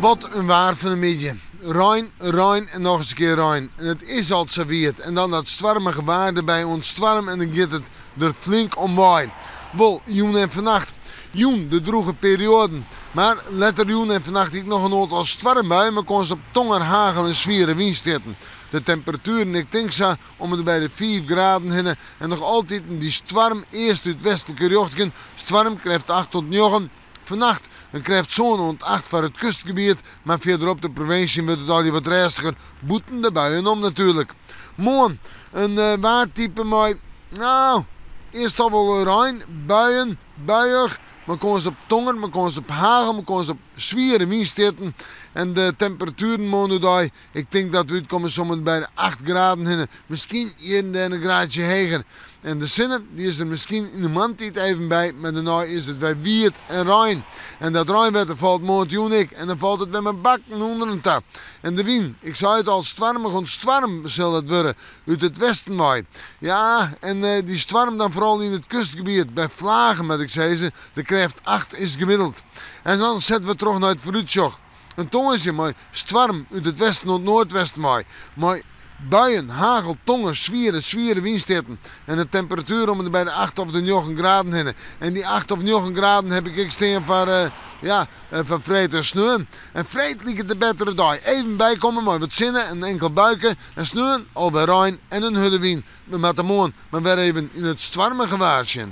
Wat een waar van een midje. Rijn en nog eens een keer Rijn. En het is al serveerd. En dan dat stormige waarde bij ons storm en dan gaat het er flink omwaaien. Wel, joen en vannacht. Joen, de droege perioden. Maar letter joen en vannacht ik nog een aantal stormbui, maar kon ze op tonger, hagel en zware wind zitten. De temperaturen, ik denk zo, om het bij de 5 graden heen en nog altijd in die storm, eerst uit westelijke richting. Storm krijgt 8 tot 9. Vannacht dan krijgt zon rond 8 voor het kustgebied, maar verderop de provincie wordt het al wat rustiger. Boeten de buien om natuurlijk. Morgen een waartype mooi, nou, eerst al wel Rijn, buien, buiig. Maar kon ze op tonger, maar kon ze op hagel, maar kon ze op zware wind zitten. En de temperaturen mogen daar, ik denk dat we uitkomen soms bij de 8 graden heen. Misschien een graadje hoger. En de zinnen, die is er misschien in de maandtijd even bij, maar daarna is het bij Wiert en Rijn. En dat Rijnwetter valt morgen ik. En dan valt het weer mijn bak onder een tap. En de wind, ik zei het al, storm zal het worden, uit het westen waaien. Ja, en die storm dan vooral in het kustgebied, bij Vlagen, wat ik zei ze, de kracht 8 is gemiddeld. En dan zetten we terug naar het vooruitzicht. En toen is je maar storm uit het westen en het noordwesten waaien. Maar buien, hagel, tongen, zware windsteden. En de temperatuur om bij de 8 of de 9 graden heen. En die 8 of 9 graden heb ik steen van vreet en sneeuw. En vreet liep het de betere dag. Even bijkomen, maar wat zinnen en enkel buiken. En sneeuw, alweer Rijn en een hudde wind. Met de moon, maar weer even in het stormige waarsje.